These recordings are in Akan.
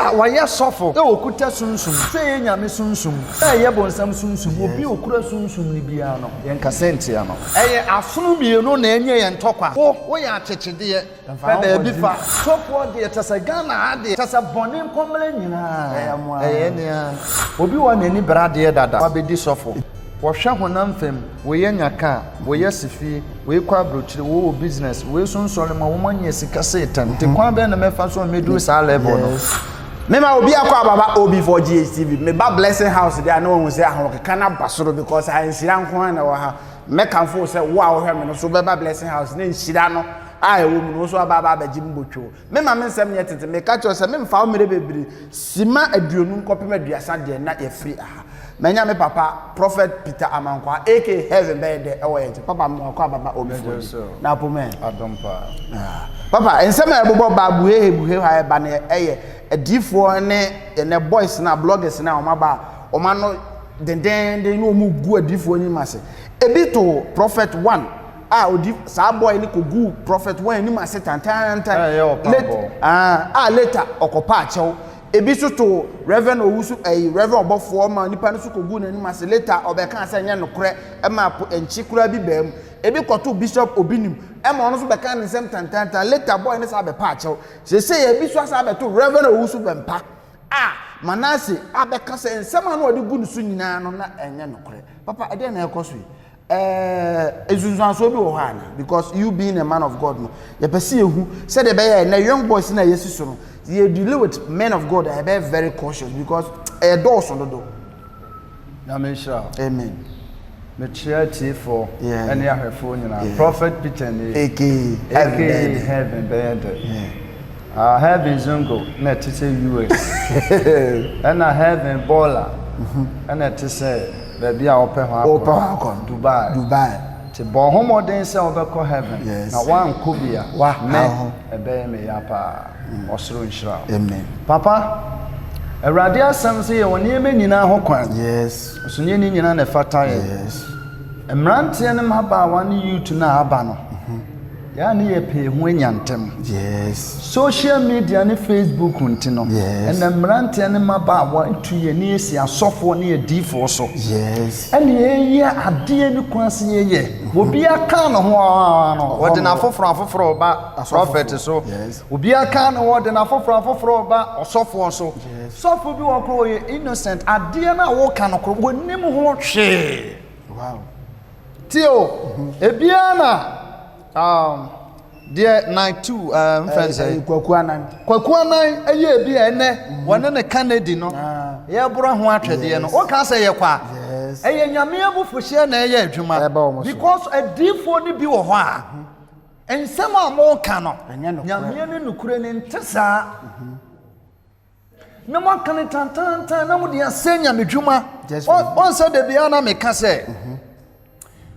a wayɛ sɔfo okuta sunsum sɛ yɛ nyame sunsum sɛ yɛ bonsam sunsum obi okura sunsum ni bia no yɛn kasentia no ɛyɛ asono mienu na enye yɛn tɔkwa wo yɛ akyekyedeɛ fɛda bi fa tɔpɔ de tasa Ghana ade tasa bɔne nkɔmle nyinaa ɛyɛ nea obi wɔ n'ani brade dada wabedi sɔfo wɔhwɛ honam fam wɔyɛ nyaka wɔyɛ sifi wɔyɛ kwa brochire wɔwɔ business wɔyɛ sonsɔre ma wɔn anya sika setan te kwa bɛ na mɛfa so medu saa level no mema obi akɔ ababa obi for GHTV me ba blessing house there na wɔn sɛ ahokeka na basoro because I nhira nko na wɔ ha mekanfo sɛ wo a wɔhwɛ me no so bɛba blessing house na nhira no a ɛwɔ mu no so ababa abagye mbotwo mema me nsɛm yɛ tete me ka kyerɛ sɛ memfa wo mere bebre sima aduonu nkɔpem aduasa de na yɛ free aha menya me papa prophet Peter Amankwa AK heaven bed ɛwɔ yɛn papa mo akɔ ababa obi na pome adompa papa ensɛm a ɛbobɔ ba buhe ha ba na ɛyɛ adifoɔ ne boys na bloggers na ɔmaba ɔma no den no mu gu adifoɔ ni mase ebi to prophet 1 odi saa boy ni ko gu prophet 1 ni mase tantan later okopa akyɛw ebi so to reverend owusu reverend obofo ma nipa no so ko gu na ni mase later obeka asa nya nokore e ma enchi kura bi bam ebi koto bishop obinim e ma ono so beka ne nsem tantan later boy ni sa be pa akyɛw se ebi so asa be to reverend owusu bempa manase abeka se nsem anu odi gu nusu nyina no na enya nokore papa e dey na ekoso ezunzanso bi wo ha na because you being a man of God no ye pese ehu said the be na young boys na yesusu no you deal with men of God are very cautious because a door so do na me sha amen me charity for any ahefo nyina prophet Peter ni AK heaven bed heaven zungo na tete US and heaven baller and it say baby a open ho Dubai te bon homoden se obekọ heaven na wan kobia me ebe me ya pa osoro nhira amen papa awrade asem se ye woni eme nyina ho kwan so nye ni nyina na fata emrante ne maba wan youth na aba no ya ne ye pe ho anyantem social media ne Facebook ntino and emrante ne maba wan tu ye ne esi asofo ne edifo so ene ye ade ne kwanse ye obi aka no ho no wode na afoforo ba prophet so obi aka no wode na afoforo ba osofo so sofo bi wo ko ye innocent ade na wo ka no ko wonim ho hwe tio ebiana dear night 2 friends kwaku anan eye bi ene wone ne Kennedy no ye boro ho atwede no o ka say ye kwa eye nyame abufuhye na eye adwuma because adifo ni bi wo ho a ensem a mo ka no nyame ne nukure ne ntesa na mo kan tantan na mo de asenya medwuma on say de bia na me ka say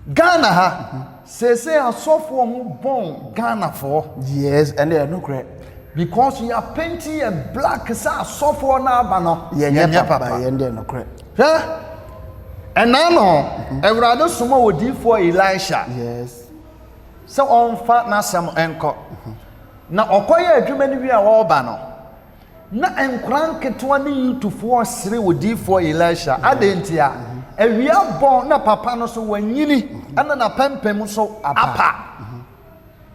Ghana ha sese asofo mu bon Ghana for and they are no correct because you are painting a black sa asofo na aba no papa and they are no correct and now everado sumo odifo Elisha so on fa na sam enko na okoye adwuma ni wi a wo ba no na enkran ketwa ni yutufo sire odifo Elisha adentia ewia bon na papa no so wanyini ana na pempem so apa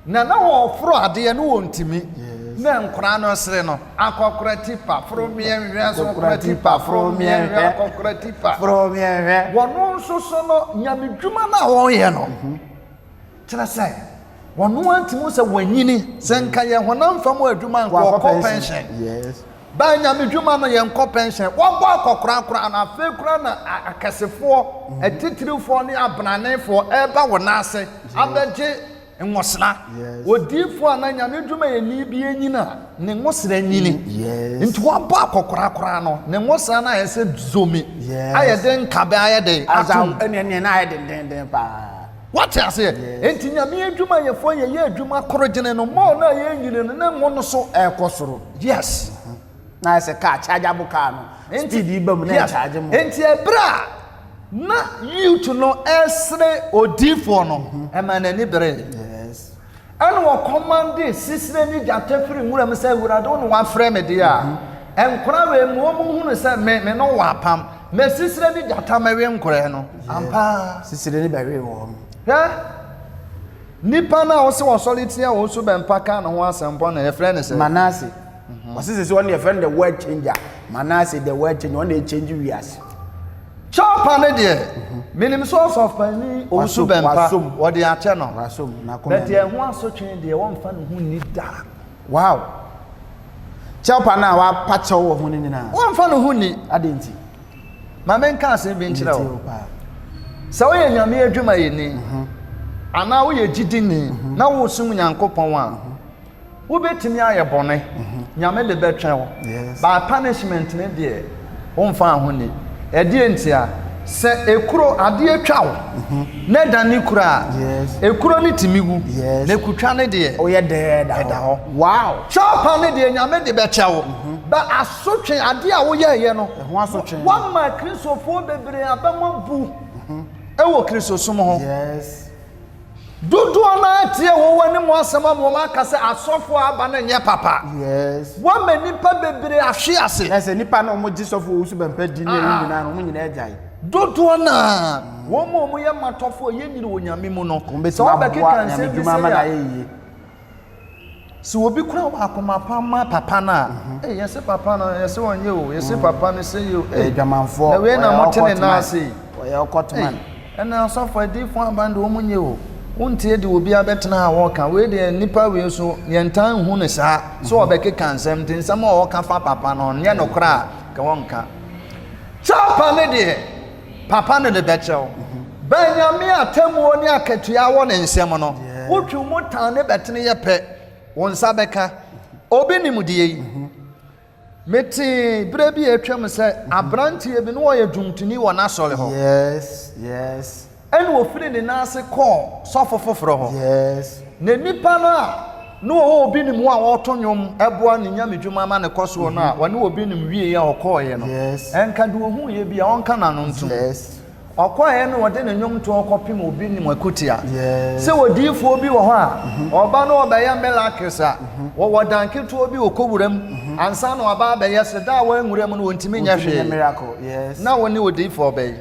na wo fro ade no wontimi na nkora no sere no akokora tipa fro mienhwe so akokora tipa fro mienhwe akokora tipa fro mienhwe wono so no nyamedwuma na wo ye no tira sai wono antimo se wanyini se nka ye honam fam adwuma nko pension ba nyamedwuma no ye nko pension wo gba akokora na afa kura na akasefo atitirifo ne abnanefo eba wona ase abeje nwosra odifo na nyamedwuma ye ni bi enyina ne nwosra nyini nti wo gba akokora no ne nwosra na yese zomi ayede nkabe ayede azam ene na ayede den pa what I say enti nyame adwuma ye fo ye adwuma korogene no mo na ye nyine no na ngo no so ekosoro yes na se ka chargeable car no speed ibam na charge mo enti ebra na you to know esre odifo no e ma na ni bere anu wo command sisire ni jatefiri nwura me say wura do no wa frame de a enkora we mu omu hunu se me no wapam me sisire ni jata mawe nkora no ampa sisire ni bawe wo nipa na wo se wo soliti a wo so bempa ka no ho asempo na ye friend se Manase was say one your friend the word changer Manase the word changer one change we as chop ane de minim source of pani wo so bempa wo de ache no rasom na ko but ye ho asotwe de wo mfa no hu ni da wow chop na wa pache wo hu ni na wo mfa no hu ni adenti ma men ka se bi nchira wo sa wo ye nyame adwuma ye ni ana wo ye gidini na wo sum nyankopon a wo betimi aye bone nyame le betwe wo ba punishment ne de wo mfa ho ni e de ntia se ekuro ade atwa wo na dani kura ekuro ni timigu na kutwa ne de o ye de da ho wow chapa ne de nyame de betwe wo ba asotwe ade a wo ye no ho asotwe one ma kristofo bebre abama bu ewo kristo sum ho Dudu na tie wo wani mo asema mo maka se asofo aba na nye papa wa manipa bebre ahwe ase ese nipa na mo gisofo wo su bempa di ne nyina no mo nyina agyae dudu na wo mo ye matofo ye nyire onyame mu no se wo be keka nse bi se si obi kura wa akoma pama papa na yese papa na yese wonye o yese papa ne se yo dwamanfo na we na motene na ase o ye okotman na asofo adifo abande wo munye o untie de obi abetena ha wo ka we de nipa we so yentan hu ne sa so obeke kansem tin sam o ka fa papa no nye no kra ka wonka chapa ne de papa ne de betchel Benyame atemu oni akatua wo ne nsem no wotwu motan ne betene ye pe won sabeka obi nimudie yi meti brebi atwam se abrantie bi no wo ye dwumtuni wo na sole ho yes enu ofiri ne nase call sofo foforo ho ne nipa no a no obi nim wo a woto nwom eboa ne nyamedwuma ma ne koso no a wone obi nim wie ya okoye no enka de ohu ye bia onka na no ntum okoye no wode ne nwom to okopim obi nim akutia se wodifo obi wo ho a oba no obeya melakisa wo wodanke to obi okowuram ansa no aba abeya se da wa nwuram no wontimi nya hwe na woni wodifo obey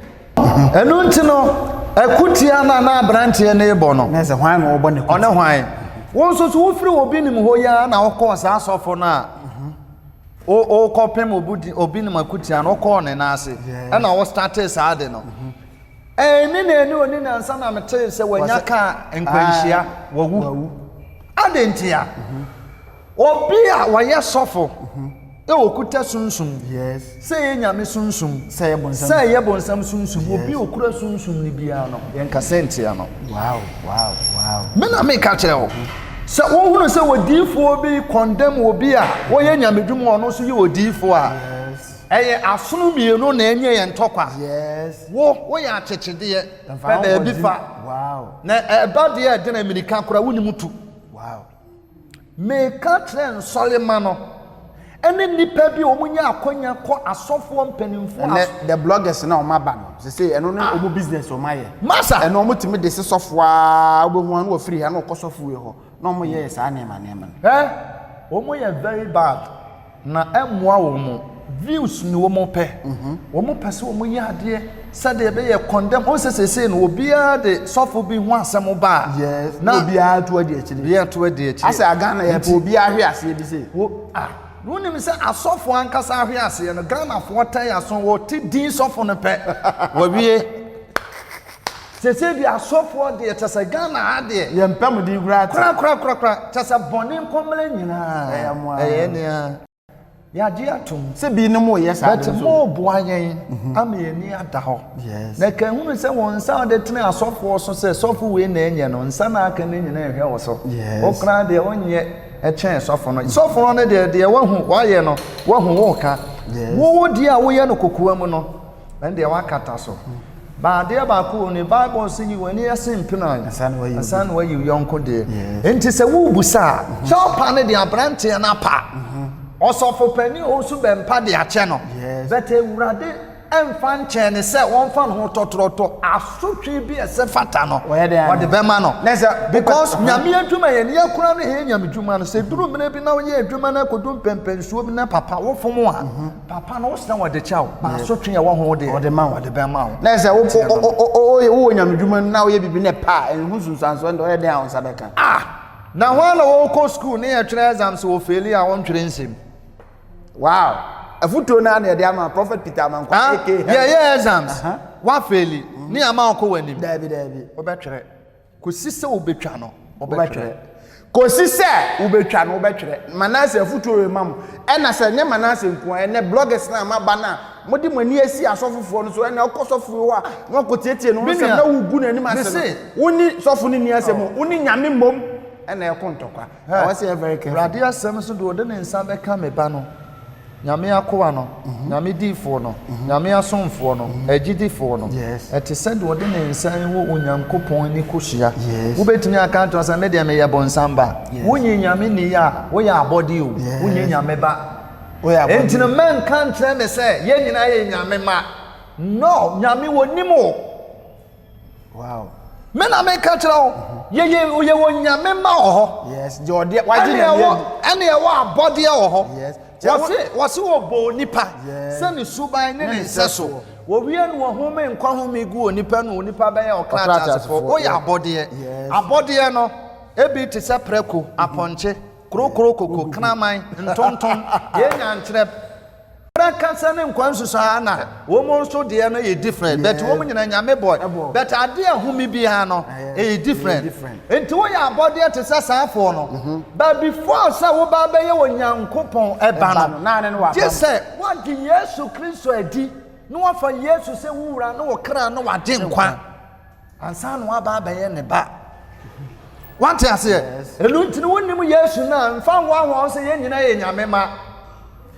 enu ntino akutia na brantie na ebo no na se hwan no obo ne one hwan won so so wofiri obi nim ho ya na okọ sa asofo na o kopem obi nim akutia na okọ ne na ase na wo start sa ade no ni oni na nsa na mete se wanya ka enkwanhia wawu ade ntia obi a waye sofo okuta sunsum say nyame sunsum say yebonsam sunsum obi okura sunsum ni bia no yenka sentia no wow mena me ka kire wo se wo hunu se wodifo obi condemn obi a wo ye nyamedwum ono so ye wodifo a eye asono mienu na enye ye ntokwa wo ya chechede bebe bi fa na eba de e de na amerika kora woni mutu me ka kire Solomon no ene nipa bi omunya akonya ko asofo mpanimfo the bloggers na o maba no se say eno no omu business o maye masa eno omu timi de se sofo a obohu an wo free ha na okosofo we ho na omu ye sa na ema omu ye very bad na emwa wo mu views ni wo mu pe wo mu pese wo mu ye ade se de be ye condemn on se no obi a de sofo bi hu asem ba na obi a to ade akire bi a to ade akire asa aga na ye pe obi a hwe ase bi se Woni mi se asofo ankasa ahwe ase no Ghana fo tai aso wo ti din sofo no pe wa wie se bi asofo de tese Ghana ade ye mpam di kra tese bone nkomle nyina ne ya di atum se bi no mo ye sa but mo bo ayen am ye ni ada ho na kan hunu se won sa de tene asofo so se sofo we na enye no nsa na aka ne nyina ehwe wo so o kra de onye echen sofo no de wahu waye no wahu wo ka wo di a wo ye no kokoa mu no na de wakata so ba de ba ko ni Bible say you wani asimpina asan wa you yonko de enti se wo busa chopa ne de abrante na pa osofo pani o su bempa de ache no but ewurade ɛmfa nkyɛn ne sɛ wɔmfa no ho tɔtrɔtɔ asotwe bi ɛsɛ fata no wɔde bɛma no because because nyame adwuma yɛ ne yɛkora no hɛ nyame adwuma no sɛ duru mene bi na woyɛ adwuma no akɔdu mpɛmpɛnsuo bi na papa wofom a papa no wosena wɔde kyɛw ba asotwe yɛ wɔ ho de wɔde bɛma wo na sɛ wo nyame adwuma no na woyɛ bibi ne pa ɛho sunsanso ndɛ ɔyɛ den a wo nsa bɛka na hɔ na wɔkɔ school ne yɛtwerɛ exam sɛ wɔfeeli a wɔntwerɛ nsɛm wow afutuo na na yɛde ama prophet Peter Amankwa yɛyɛ exams wafeeli ne ama ɔkɔ w'anim dabi wobɛtwerɛ kɔsi sɛ wobɛtwa no wobɛtwerɛ kɔsi sɛ wobɛtwa no wobɛtwerɛ Manase afutuo rɛ mam ɛna sɛ ne Manase nko ɛnɛ bloggers na ama ba na mode mani asi asɔfofoɔ no so ɛna ɔkɔ sɔfo hɔ a na ɔkɔ tietie no sɛ na wogu n'anim ase no woni sɔfo no ni asɛm woni nyame mmom ɛna ɛkɔ ntɔkwa ɛwɔ sɛ very careful radio asɛm so de ɔde ne nsa bɛka me ba no nyame akoa no nyame difoɔ no nyame asomfoɔ no agyidifoɔ no ɛte sɛ de ɔde ne nsa wɔ onyankopɔn ani kɔhyia wobɛtumi aka nto sɛ me deɛ meyɛ bɔnsam ba wonye nyame ni a woyɛ abɔde o wonye nyame ba enti no mɛnka nkyerɛ me sɛ yɛn nyinaa yɛ nyame ma no nyame wɔ nim o wow me na meka kyerɛ wo yɛyɛ wɔ nyame ma wɔ hɔ yes jɔde wagye ne ɛne ɛwɔ abɔdeɛ wɔ hɔ wɔse wɔbɔ nipa sɛ ne suban ne ne nsɛ so wɔwie no wɔhome nkwa home gu onipa no onipa bɛyɛ ɔkra atasefo woyɛ abɔdeɛ no ebi te sɛ prɛko apɔnkye krokro koko kraman ntonton yɛnya nkyerɛ kasa ne nkwa nsusu ana wɔn nso deɛ no yɛ different but wɔn nyina nyame boy but ade ahumi bi ha no yɛ different nti wo yɛ abɔdeɛ te sɛ saafoɔ no but before sɛ wo ba bɛyɛ wɔ nyankopɔn ɛba no gye sɛ wɔde Yesu Kristo adi na wɔfa Yesu sɛ wura na wɔkra na wɔade nkwa ansa na wɔaba bɛyɛ ne ba wɔnte aseɛ ɛnu nti no wɔnim Yesu na mfa wɔn sɛ yɛn nyina yɛ nyame ma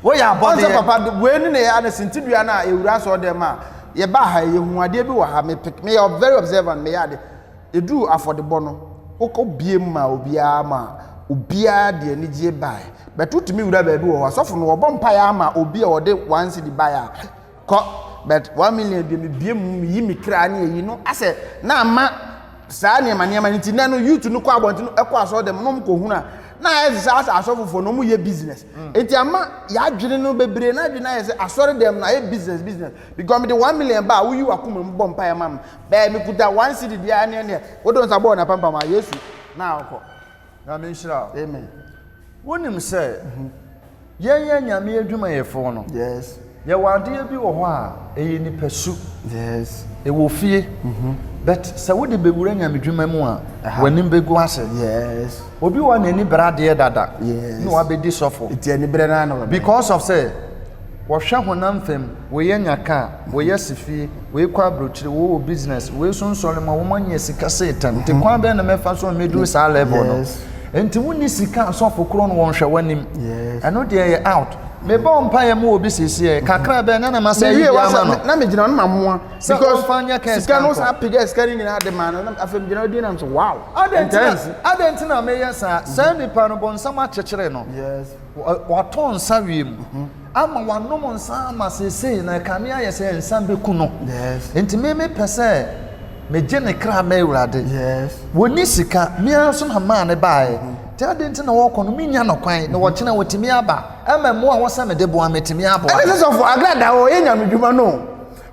woyɛ abɔdeɛ papa wenu ne ya na sintidua na ewura so dem a ye ba ha ye huade bi wɔ ha me very observant me ya de edu afɔdebɔ no okɔ biem ma obia de ani gye bae betutumi wura ba bi wɔ hɔ asɔfo no wɔbɔ mpa ya ama obi a wɔde 1 cedi bae a kɔ but 1 million de me biem yi me kra na yi no asɛ na ama saa ne ma nti na no youth no kɔ abɔnti no ɛkɔ asɔ dem no mkɔ huna na ɛsɛ asɔfo no mu yɛ business enti ama ya adwene no bebre na adwene ayɛ sɛ asɔre dem na yɛ business because me the 1 million ba wo yi wakoma mbɔ mpa ya mam ba me kuta 1 cedi dia ne wo don sabɔ na pampa ma Yesu na akɔ na me nhyira amen wonim sɛ yɛyɛ nyame adwuma yɛfo no yes yɛwɔ adeɛ bi wɔ hɔ a ɛyɛ nipasu yes ɛwɔ fie but sɛ wode bɛwura nyame adwuma mu a w'anim bɛgu ase yes obi wɔ n'ani bradeɛ dada na wabɛdi sɔfo iti ani brɛ na no because of say wɔhwɛ honam fam wɔyɛ nyaka wɔyɛ sifie wɔyɛ kɔ abrokyire wɔwɔ business wɔyɛ sonsɔre ma wɔn anya sika setan te kwan bɛn na mɛfa so mɛduru saa level no enti wonni sika sɔfo koro no wɔn hwɛ w'anim ɛno deɛ yɛ out mebɔ mpa yɛ mu obi sisi kakra bɛ na ma sɛ yi ama no na me gina no mamoa because sika no sa pige sika ni nyina de ma no na afem gina odi na so wow adent na me yɛ sa nipa no bɔ nsam akyekyere no yes wato nsa wiem ama wanom nsa ama sese na kame ayɛ sɛ nsa beku no yes enti me pɛ sɛ me gye ne kra ma awurade yes woni sika me aso na ma ne bae adent na wɔkɔ no minya no kwan na wɔkyena wɔtimi aba ama mo a wɔsa me de boa metimi aba ɛne sɛ sɔfo agrada o yɛ nyamedwuma no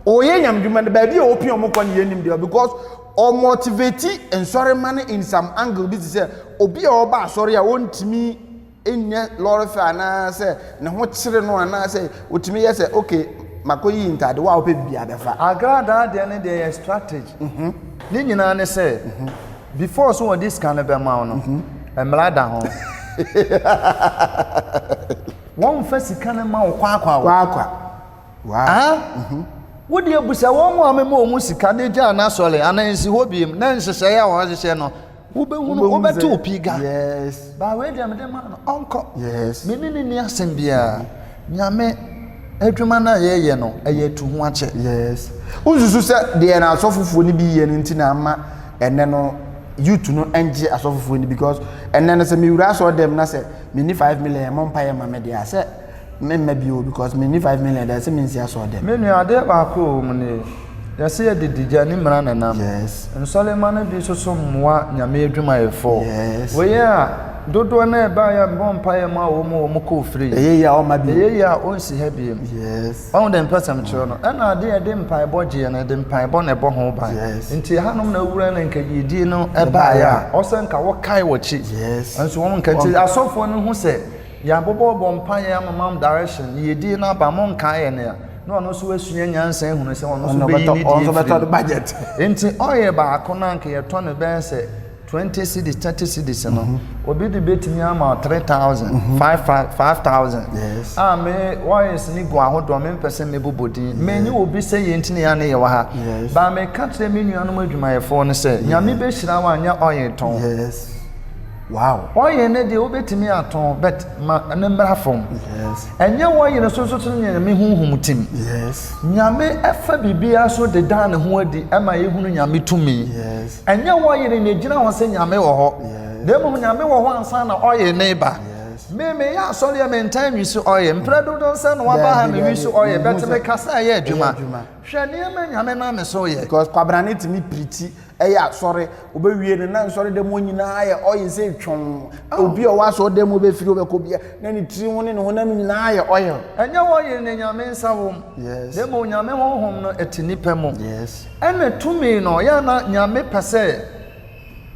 o yɛ nyamedwuma no baabi a opi ɔmo kɔ ne yɛnim de because o motivate ensɔre man in some angle bi sɛ obi a ɔba asɔre a wɔntimi enye lɔre fa na sɛ ne ho kyere no ana sɛ otimi yɛ sɛ okay makoyi ntade wa opɛ bia bɛfa agrada de ne de strategy ne nyina ne sɛ before so what this kind of amount no emrada ho won fa sika na ma kwa wow wo de abusa won mo amemo mu sika de gya na sole anansi hobiem na nhyehyɛ ya wo hyehyɛ no wo behunu wo beto opiga yes ba we dem de ma no onko yes me ni asem bia nyame adwuma na ye no eye tu ho ache yes uzuzu sɛ de na asɔfofo ni bi ye no ntina ama ene no youth no enje asɔfofo ni because ene no sɛ me wura so dem na sɛ me ni 5 million mo mpa ye ma me de asɛ maybe because me need 5 million that's means I saw them. Me nua ade ba ko mu ne yɛse yɛdidija ne mmara nanam Yes. nsɔlema no bi soso mmoa nyame adwumayɛfo Yes. wɔyɛ a dodoɔ na ɛba yɛ mbɔ mpaeɛ mu a wɔn kɔ firi Eye ya o ma bi. ɛyɛ a ɔnsi ha biem Yes. ɔn de mpɛsɛm kyerɛ no ɛna ade yɛde mpaebɔ gyeɛ no de mpaebɔ na ɛbɔ ho ban Yes. nti hanom na awura no nka yidie no ɛbaeɛ a ɔsɛ nka wɔkae wɔkyi Yes. nso wɔn nka nti asɔfoɔ no ho sɛ yɛabobɔbɔ mpaeɛ ama mam direction yidie no aba mo nkaeɛ no a na ɔno nso wasua nyansa ehunu sɛ ɔno nso bɛyi ne die On better budget. nti ɔyɛ baako na nka yɛtɔ no bɛyɛ sɛ 20 cedis 30 cedis no obi de betumi ama 3000 5000 Yes. me wɔyɛ sini gu ahodoɔ me mpɛ sɛ mebobɔ din menye obi sɛ yɛ ntini ya ne yɛ wɔ ha Yes. ba meka kyerɛ me nuanom adwumayɛfoɔ no sɛ nyame bɛhyira wo anyɛ ɔyɛ tɔn Yes. Wow. ɔyɛ ne deɛ wobɛtumi atɔn but ma ne mmra fam Yes. ɛnyɛ wɔyɛ no soso so nyame honhom tim Yes. nyame ɛfa biribiara so deda ne ho adi ɛma yɛhunu nyame tumi Yes. ɛnyɛ wɔyere na gyina hɔ sɛ nyame wɔ hɔ na mmom nyame wɔ hɔ ansa na ɔyɛ ne ba meyɛ asɔre a mentan nwisi ɔyɛ mprɛ dodo sɛ na waba ha mewisi ɔyɛ bɛte mekasa ɛyɛ adwuma hwɛ nneɛma nyame na me so yɛ Because kwabrane timi priti eya sorry obewie ne na sorry dem nyinaa yɛ oil say twon obi o wa so dem obefiri obekɔ bia na ne tiri ho ne ne honam nyinaa yɛ oil ɛnyɛ wɔyere ne nyame nsa wom demo nyame honhom no ɛte nipa mu ɛna tumi no yɛ na nyame pɛ sɛ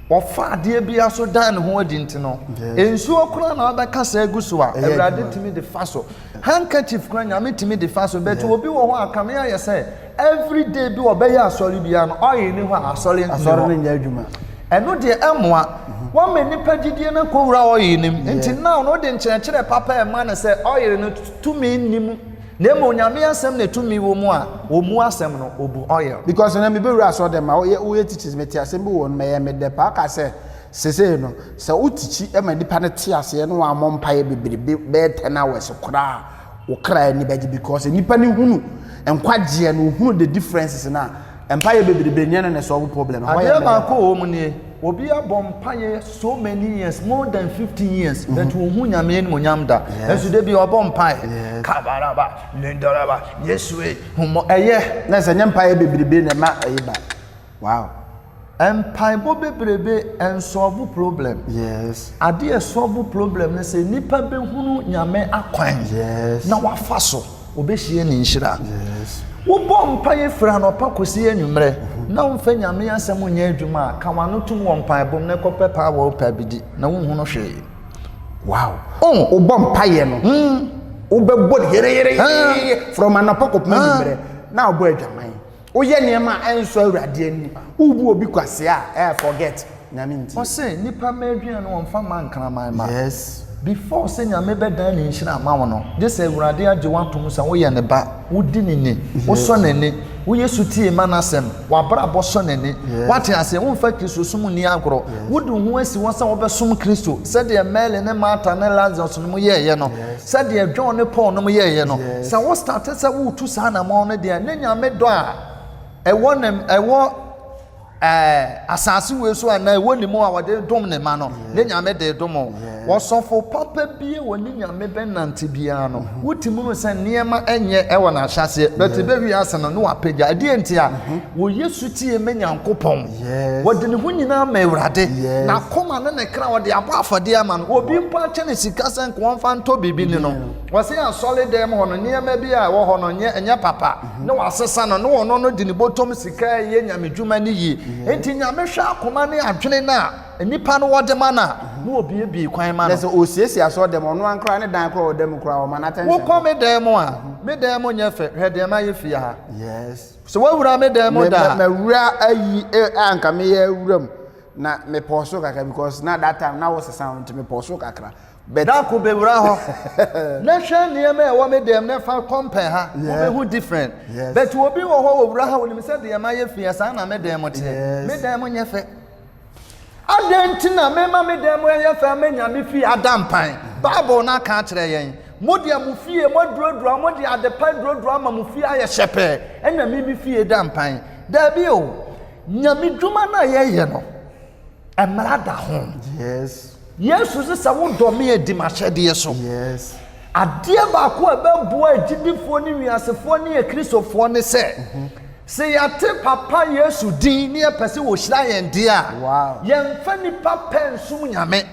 ɔfa adeɛ bia so dan ne ho adi nti no ensuo kora na ɔbɛka sɛ egu so a awurade timi de fa so handkerchief kora nyame timi de fa so but obi wɔ hɔ akame ayɛ sɛ every day bi ɔbɛyɛ asɔre bia no ɔyɛ ne ho asɔre ne nya adwuma ɛno deɛ ɛmoa wɔn mɛ nipa gidie na kɔwura ɔyɛ nim nti now no de nkyerɛkyerɛ papa ɛma ne sɛ ɔyɛ no tumi nim na emu nyame asɛm na tumi wɔ mu a omu asɛm no obu oil because na me be wura so dem a wo teachers me te asɛm bi wɔ no me me de pa ka sɛ sese no sɛ wo teachi e ma nipa ne te ase no wa mɔ mpae bebrebe be 10 hours kora wo kra ni baji because nipa ne hunu enkwagye no hunu the differences na mpae bebrebe nya na solve problem adeɛ baako wɔ mu nie obi abɔ mpae so many years more than 15 years but wo hu nyame ni monyam da esu de bi ɔbɔ mpae kabaraba lendaraba yesue humo ɛyɛ na sɛ nya mpae bebrebe na ma ɛyi ba wow mpae bo bebrebe ensolve problem adeɛ solve problem ne sɛ nipa be hunu nyame akwan na wafa so obehie ne nhyira wo bɔ mpae fra no pa kosi enwumre na wo mfa nyame asɛm nya adwuma ka wano tum wɔ mpae bom ne kɔpɛ pa wɔ pa bidi na wo hu no hwee wow wo bɔ mpae no wo be bɔ yere from anapa kopma nwumre na wo bɔ adwaman wo ye niema enso awurade ani wo bu obi kwase a forget nyame nti o se nipa ma aduan no mfa man kraman ma before say nyame bedan ne nhyira ma wo no de se awurade agye watom sa wo ye ne ba wo di ne ni wo so ne ni wo yesu tie ma nasem wa bra bo so ne ni wate ase wo mfa kristo sum ni agoro wo du ho asi wo sa wo be sum kristo se de mele ne mata ne lazarus no ye no se de John ne Paul no ye no sa wo start se wo tu sa na ma no de ne nyame do a ewo asase we so ana ewo ni mo a wode dom ne ma no ne nyame de dom wo sofo papa bie woni nyame benante bia no wotimu no se niema enye ewo na hyase but be wi asana no apagya ade enti a wo yesu tie me nyankopon wode ne hu nyina ma ewrade na koma ne kra wode abo afade ama no obi mpo ache ne sika sen ko wonfa nto bibi ni no wo se ya solid dem ho no niema bi a wo ho no enye papa ne wasesa no no no no di ne botom sika ye nyame dwuma ni yi enti nyame hwa akoma ne adwene na nipa no wode mana no obi bi kwan ma no lese osiesie aso dem ono ankra ne dan kra odem kra o mana tension wo ko me dem a me dem nya fe hwe dem aye fie ha so wo wura me dem da me wura ayi anka me ya wuram na me poso kaka because na that time na was sound me poso kakra but da ko be wura ho na hwe ne me wo me dem ne fa compare ha wo be hu different but wo bi wo ho wo wura ha wo ni se dem aye fie sa na me dem te me dem nya fe adentina mema me dem ye fa me nyame fi adampan bible na ka kire yen modi amufie modrodro modi adepan drodro ama mufie aye hyepe ena mi fie dampan da bi o nyame dwuma na ye no emra da ho yesu se sa wo do me edi ma hyede so adeɛ baako a bɛboa agyidifoɔ ne wiasefoɔ ne akristofoɔ ne sɛ sɛ yɛate papa Yesu din ne yɛpɛ sɛ wɔhyira yɛn deɛ a yɛmfa nipa pɛ nsum nyame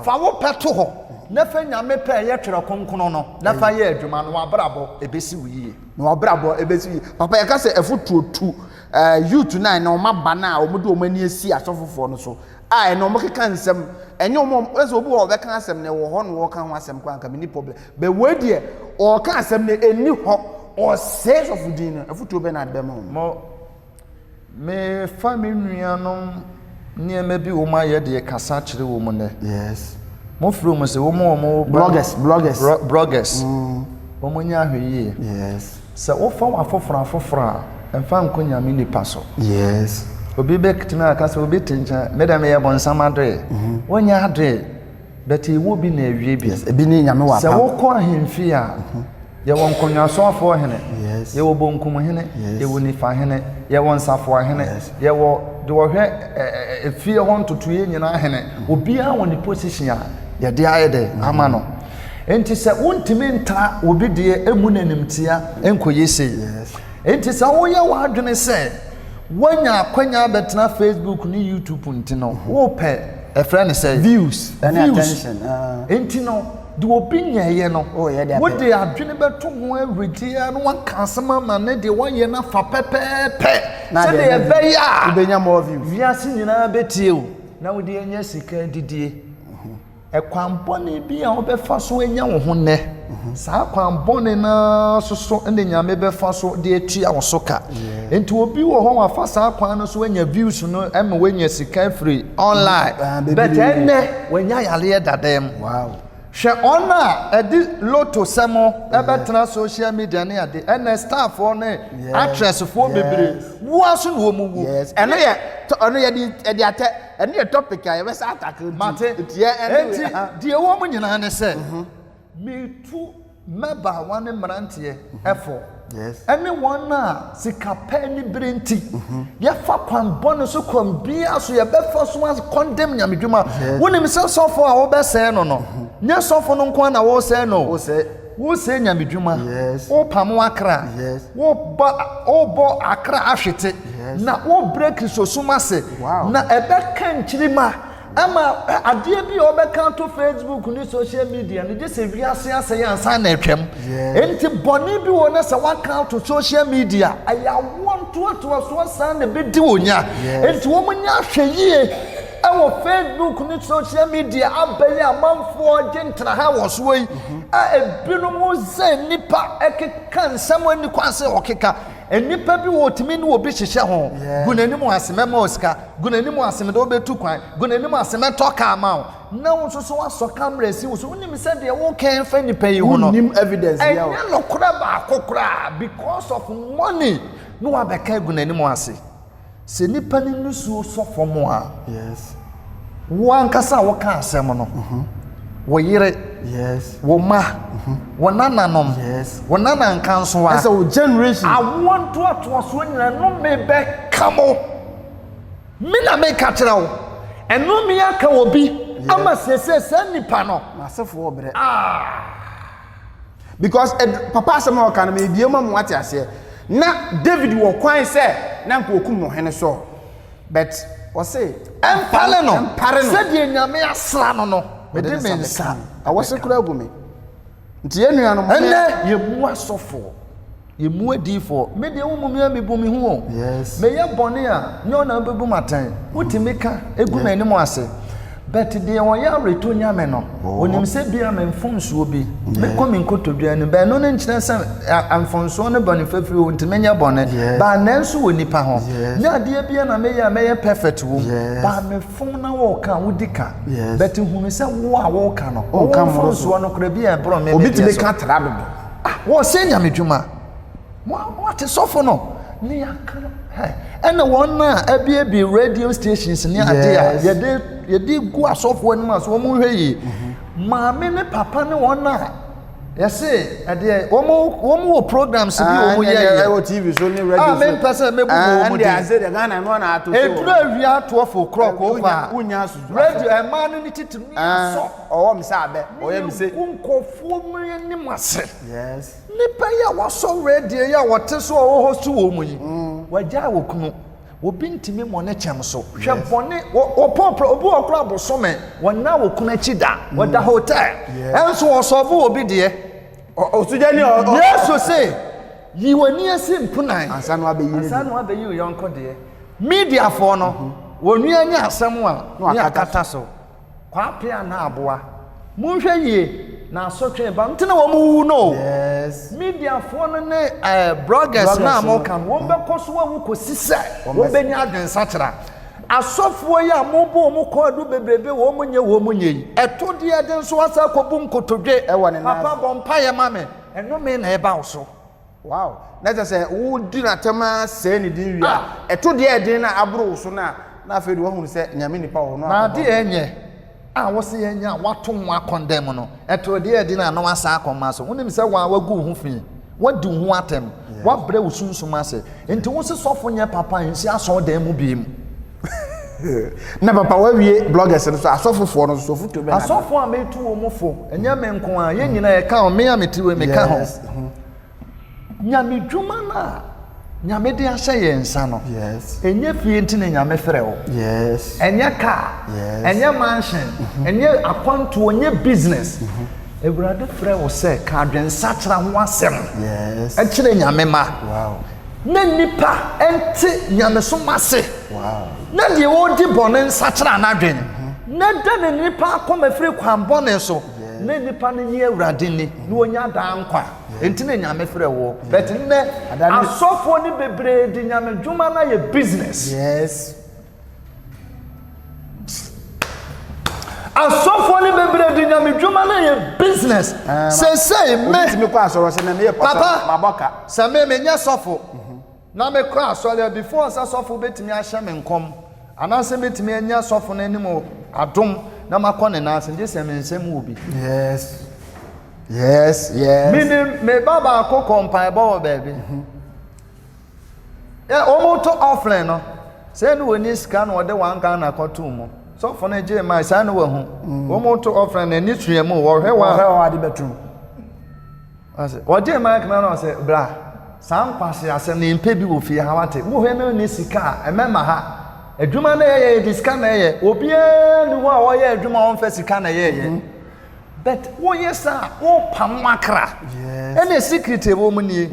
fa wo pɛ to hɔ na fa nyame pɛ yɛ twerɛ kronkron no na fa yɛ adwuma no wabrabɔ ebesi wo yie na wabrabɔ ebesi yie papa yɛka sɛ ɛfotuotu youth na na ɔma ba na ɔmo de ɔmo ani asi asɔfofoɔ no so a ɛna ɔmo keka nsɛm ɛnyɛ ɔmo ɛsɛ obi wɔ ɔbɛka asɛm na ɛwɔ hɔ no wɔka ho asɛm kwan ka me ni problem bɛ wɔ deɛ ɔka asɛm na ɛni hɔ ɔsɛ sɔfodin no ɛfotuo bɛ na ade bɛma mo me fa me nuanom nneɛma bi wɔ mu ayɛ deɛ kasa kyerɛ wɔ mu nɛ yes mo firi mu sɛ wɔn bloggers wɔn nyɛ ahwɛ yie yes sɛ wofa wafoforo a mfa nko nyame nipa so yes obi bɛtumi aka sɛ obi te nkyɛn medam yɛ bɔnsam adre wɔnyɛ adre bɛte wo bi na awie bi ebi ne nyame wa sɛ wokɔ ahemfi a yɛwɔ nkonnwasoafoɔ hene yɛwɔ bonkum hene yɛwɔ nifa hene yɛwɔ nsafoa hene yɛwɔ de wɔhwɛ efie hɔ ntotoyɛ nyinaa hene obiara wɔ ne position a yɛde ayɛ dɛ ama no enti sɛ wontimi nta obi deɛ emu nanimtia enkoyɛ sei enti sɛ woyɛ w'adwene sɛ wonya akwanya bɛtena Facebook ne YouTube nti no wo pɛ ɛfrɛ ne sɛ views and attention enti no de obi nyɛyɛ no wo de adwene bɛto ho awredia no waka asɛm ama ne de wɔyɛ na fa pɛpɛɛpɛ sɛ de ɛbɛyɛ a wobɛnya more views wiase nyinaa bɛtie o na wode anya sika didie ɛkwanbɔne bi a wobɛfa so anya wo ho nnɛ saa kwanbɔne na soso ne nyame bɛfa so de atua wo so ka enti obi wɔ hɔ wafa saa kwan no so anya views no ɛma wanya sika free online but ɛnnɛ wanya yaleɛ dadam wow hwɛ ɔn a ɛde loto sɛmo ɛbɛtena social media ne ade ɛnɛ starfoɔ ne actressfoɔ bebree woa so na wɔn wu ɛno yɛ de atɛ ɛno yɛ topic a yɛbɛsa attack mate enti deɛ wɔn nyinaa ne sɛ metu mɛba wɔn ne mmeranteɛ ɛfɔ ɛne wɔn a sika pɛ ne bere nti yɛfa kwan bɔne so kwan bia so yɛbɛfa so as condemn nyamedwuma wonim sɛ sɔfo a wɔbɛsɛɛ no no nyɛ sɔfo no nko na wɔsɛɛ no wosɛɛ nyamedwuma wopam akra wobɔ akra ahwete na wobrɛ krisosum ase na ɛbɛka nkyirima ama adeɛ bi obɛka to Facebook ni social media ni just wiase asɛ yansa na atwam enti bɔne bi wɔ na sɛ waka to social media aya want to so san na be di wonya enti wo munya hwɛ yie ɛwɔ Facebook ni social media abɛyɛ amanfoɔ gentra ha wɔ so yi a ebinom zɛ nipa ɛkeka nsɛm ani kwanse ɔkeka enipa bi wɔ timi ne obi hyehyɛ ho gunanimu asɛmɛ ma osika gunanimu asɛmɛ de obetu kwan gunanimu asɛmɛ tɔka ama wo na wo so wasɔ camera si wo so wonim sɛ de wo kan fa nipa yi ho no nim evidence ya wo ɛnyɛ no kora ba akokora because of money no wa bɛka gunanimu ase sɛ nipa ne nusuo sɔfo mo a wo ankasa wo ka asɛm no wo yere wo ma wo nananom wo nananka nso wa as a generation I want to so nyina no me be kamo me na me ka kyerɛ wo ɛno me aka obi ama sese nipa no masefo obre because papa asɛm a ɔka no me bie ma mo ate ase na David wɔ kwan sɛ na nko okum no hene so but ɔse empare no sɛ die nyame asra no mede me nsa awɔse kura agu me nti enua no ɛnɛ yɛmu asɔfo yɛmu adifo me de wo mumia me bu me ho me yɛ bɔne a nyɛ na bebu matan wotimi ka egu m'anim ase but de wɔyɛ reto nyame no onim sɛ bia me mfonsuo bi me kɔ me nkotodua no ba no ne nkyerɛ sɛ amfonsuo ne bɔne fafiri wo ntimi nyɛ bɔne ba nanso wɔ nipa ho nya adeɛ bia na meyɛ perfect wo ba me fon na wo ka wo dika but hunu sɛ wo a wo ka no wo mfonsuo no kora bia bro me obi timi ka tra dodo wo sɛ nyame dwuma what sɔfo no ne aka ɛna wɔn na abie radio stations ne ade a yɛde gu asɔfo anim aso wɔn hwɛ yi maame ne papa ne wɔn na Yɛse ɛdeɛ wɔn wɔ programs bi wɔn yɛ ɛwɔ TV so ne radio so me mpɛsɛ me bu wɔn de ase de Ghana no na ato so edura awia to for clock okwa unya so radio ɛma no ne titiri ni aso ɔwɔ msa abɛ ɔyɛ mse nkɔfoɔ mu ni mase yes nipa yɛ wɔsɔ radio yɛ wɔte so ɔwɔ hɔ so wɔ mu yi wɔgya wɔ kunu obi ntimi mo ne kyɛm so hwɛ bɔne wɔpɔpɔ obi wɔkora bosome wɔna wɔ kunu akyi da wɔda hotel ɛnso wɔsɔfo obi deɛ osujani Yesu say yi wani ase mpunan ansa no abɛyi yɔnko deɛ media for no wɔnu anya asɛm a ne akata so kwapea na aboa monhwɛ yie na asotwe ba ntena wɔ mu no yes media for no ne bloggers na mo kan wɔn bɛkɔ so wɔn kɔsi sɛ wɔn bɛnya adwensa kyerɛ asɔfoɔ yi a mobo mo kɔɔdo bebrebe wɔn nye yi ɛto deɛ de nso asa kɔbum kotodwe ɛwɔ ne nan papa bɔ mpa yɛ ma me ɛno me na ɛba wo so wow na just say wo di na tema say ne din wia ɛto deɛ din na abro so na afei de wɔn sɛ nyame nipa wɔ no na de enye a wo se enya wato ho akɔndɛm no ɛto deɛ din na no asa akɔma so wonim sɛ wa wagu ho fi wadi ho atem wabrɛ wo sunsum ase enti wo se sɔfo nyɛ papa nsi asɔ dan mu bi mu na papa wa wie bloggers no so asɔfofoɔ no so foto bɛ na asɔfo a metu wo mofo enye me nko a ye nyina ye ka o me a metiwe me ka ho nyame dwuma na nyame de ahyɛ yɛ nsa no yes enye fie ntine nyame frɛ wo yes enye car enye mansion enye akwanto enye business ewurade frɛ wo sɛ ka adwensa kyerɛ ho asɛm yes ɛkyerɛ nyame ma wow na nipa ente nyame so mase wow na de wo di bɔne nsa kyerɛ anadwen na da ne nipa akɔma firi kwan bɔne so na nipa no nye ewurade ni na onya da nkwa enti na nyame frɛ wo but nnɛ asɔfo ni bebree di nyame dwuma na yɛ business yes asɔfo ni bebree di nyame dwuma na yɛ business say me kɔ asɔrɔ sɛ na me yɛ papa maboka sɛ me nya sɔfo na me kɔ asɔrɔ before sɛ sɔfo betimi ahyɛ me nkɔm anase betimi anya sɔfo na anim adom na makɔ ne nanse nje sɛ me nsɛm wo bi yes yes me baba akɔ kompan bɔ baabi omo to offline no sɛ no woni sika no wɔde wanka na kɔto mu sɔfo no gye mai sɛ no wahu omo to offline na ni tuya mu wɔhwɛ wa de betum ase wɔgye mai kana no sɛ bra san kwase ase ne mpe bi wo fie ha wate wo hwe no ni sika emema ha adwuma na yɛ di sika na yɛ obiara ni wo a wɔyɛ adwuma wɔn fɛ sika na yɛ but wo yesa wo pam makra ene secret e wo mu nie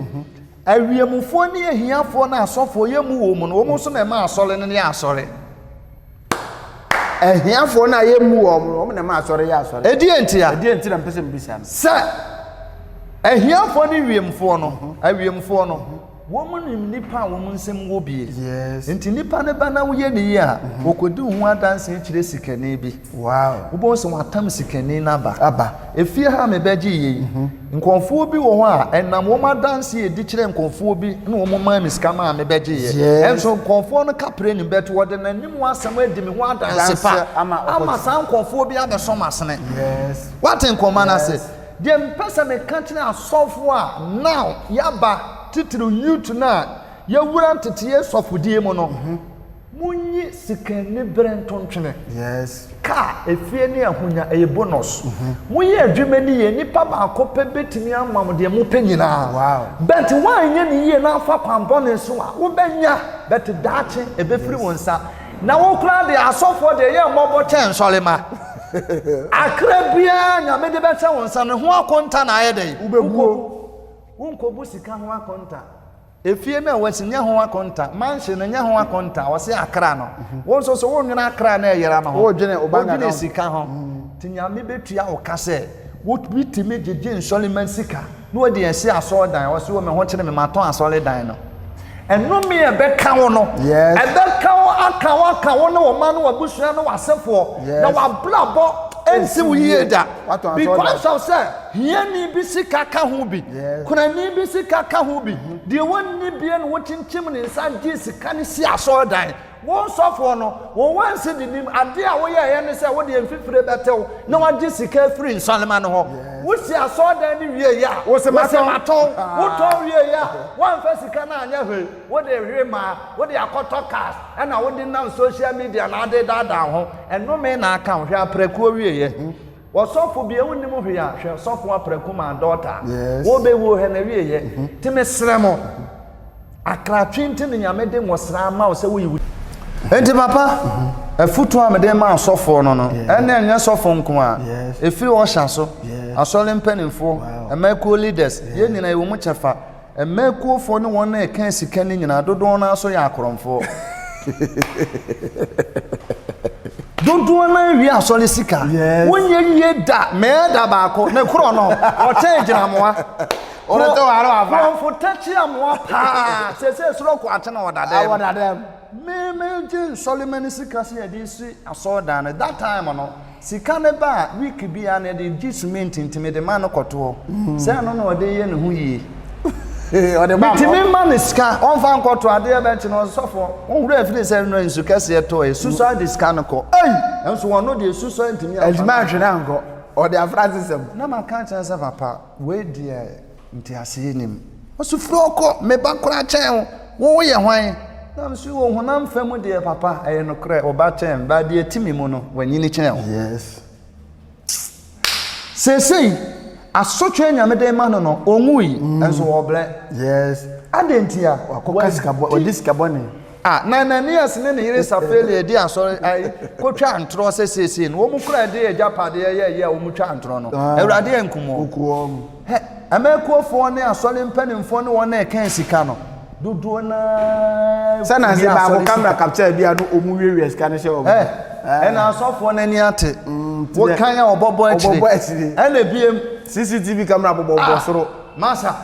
awiemufo ne ahiafo na asɔfo yɛ mu wo mu no wo mu so na ma asɔre ne asɔre ahiafo na yɛ mu wo mu na ma asɔre yɛ asɔre edi enti na mpese mbisa no sɛ ahiafo ne wiemfo no awiemfo no wo mu nipa wo mu nsɛm wo bie yes enti nipa ne ba na wo yɛ ne yi a okodi ho adanse kyerɛ sikani bi wow wo bo so watam sikani na aba efie ha me bɛgye yi nkonfo bi wo ho a enam wo madanse edi kyerɛ nkonfo bi na wo mo ma me sika ma me bɛgye yi enso nkonfo no kapre ni beto wo de nanim wasɛm adi me ho adanse pa ama san nkonfo bi abesom asene yes what in command ase de mpesa me kantene asofo a now yaba titiri youth na yewura ntete sofodie mu no munyi sikani brentontwene yes ka efie ne ahonya eye bonus munyi adwuma ni ye nipa ba akopɛ betimi amam de mu panyina wow but wanye ni ye na afa kwambone so a wo benya but daache ebefiri wonsa na wo kura de asofo de ye mmɔbɔ kyɛn solema akra bia nyame de bɛkyɛ wonsa ne ho akonta na ayɛ dɛ ubeguo unkobu sika ho akonta efie na wasinya ho akonta manhye na nya ho akonta wose akra no won so so wonwena akra na eyera ma ho wodwene obanga na sika ho tinyame betua wo kase wo bitime jeje nsoliman sika no wode yesi aso dan wose wo me ho kyere me maton asole dan no eno me e beka wo no yes e beka wo aka wo no wo ma no wabusua no wasefo na wablabo ensi wo yeda because of say hiani bi sika ka ho bi kunani bi sika ka ho bi de wonni bia no wotinchim ne nsa gye sika ne si aso dan won sofo no won wanse dinim ade a wo ye ne say wo de mfifire betew na wagye sika free nsalema no ho Wosi asoda ni wie ya. Wose maton. Woton wie ya. Wan fa sika na anya hwe. Wo de hwe ma, wo de akoto cars. Na wo de nam social media na ade dada ho. Eno me na aka hwe aprekuo wie ye. Wasofo bia wonim hwe ya, hwe sofo apreku ma daughter. Wo be wo he na wie ye. Ti me sremo. Akra twinti ni nyamede ngosra ma wo se wo yi. Enti papa, efutu amede ma asofo no no. Ene anya sofo nko a. Efi wo hya so. Asole mpanimfo, emekuo leaders, ye nyina ewo mu chefa. Emekuo fo ne won na eka sika ni nyina dodo na so ya akoromfo. Dodo na wi asole sika. Wonye wie da, me da ba ko, ne kro no. O change na moa. Ore to waro ava. From tachi amoa pa. Se suro ko ate na wodadem. Awodadem. Me je Solomon sika se e di si asoda na that time no. Sika ne ba week bia na de gisment ntime de man koto. Se no na ode ye ne hu yi. Ode ba. Ntime man sika on fa nkoto ade e be chi no sofo. On wura afiri se no nsu kase to e suso de sika no ko. Ei, enso won no de suso ntime afa. Ejima hwe na nko. Ode afransisem. Na man kan chan se papa, we de nti ase nim. Osu froko me ba kora chen wo ye hwan. Na msu wo honam fam de papa eye no kre oba chen ba de timi mu no wanyini chen. Yes. Sesei asotwe nyamede ma no onwui enso wo ble. Yes. Adentia Akoka sika bo odiska boni. na ni asene ne yire safele di asore ai kotwa antro sesei no wo mu kra de ejapade ye wo mu twa antro no ewrade enkumo Okuom. he amekuofo ne asole mpanimfo ne won na eka sika no dodo na Sana se ba ko camera capture bia no omu wiwe sika ne she omu. Na asofo na ni ate wo kan ya obobo akire na biem CCTV camera bobo soro. Masa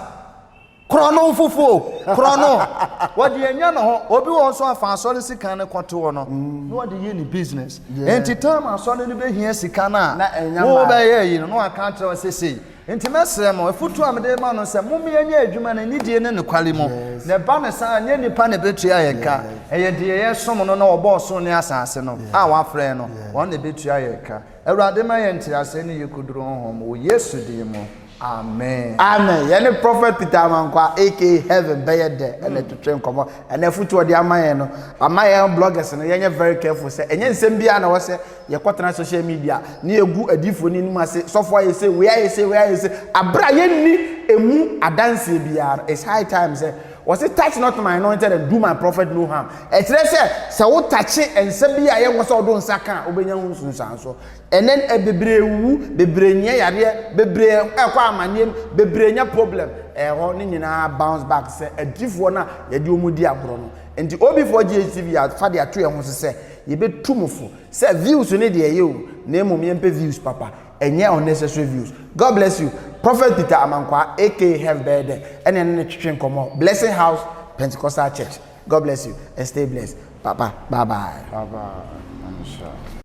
krono fufu krono wodi enya no ho obi wo so afa asole sika ne kwato wo no no wodi ye ni business enti time asole ne be hia sika na wo be ye yi no aka tro sesei enti mesrem efutu amede ma no se mumye nya adwuma na nidie ne kwale mo ne ba ne sa nya nipa ne betua ye ka eye de ye som no na obo so ne asase no a wa frɛ no won ne betua ye ka awurade ma ye ntiase ne yekuduro honhom wo Yesu di mo. Amen. Amen. Yene prophet Peter Amankwa aka Heaven beye de and to train come and efutu odi amaye no amaye bloggers no yenye very careful say enye nsem bia na wo say ye kwatena social media na egu adifo ni nim ase sofo ye say we say abra ye ni emu adanse bia it's high time say was it touch not my anointed and do my prophet no harm. Etre say wo touch ense bia ye wo say odo nsaka obenya hu sunsan so and then e bebre nye yare bebre ekwa amanem bebre nya problem ho ni nyina bounce back say adifo na ye de omudi agoro no enti obi for GHTV ya fa de ato ye ho say ye betumfo say views ne de ye o na emom ye mpe views papa enye unnecessary views. God bless you. Prophet Peter Amankwa aka Heaven Bede and then twetwen komo Blessing House Pentecostal Church. God bless you and stay blessed. Papa, bye bye. Bye bye.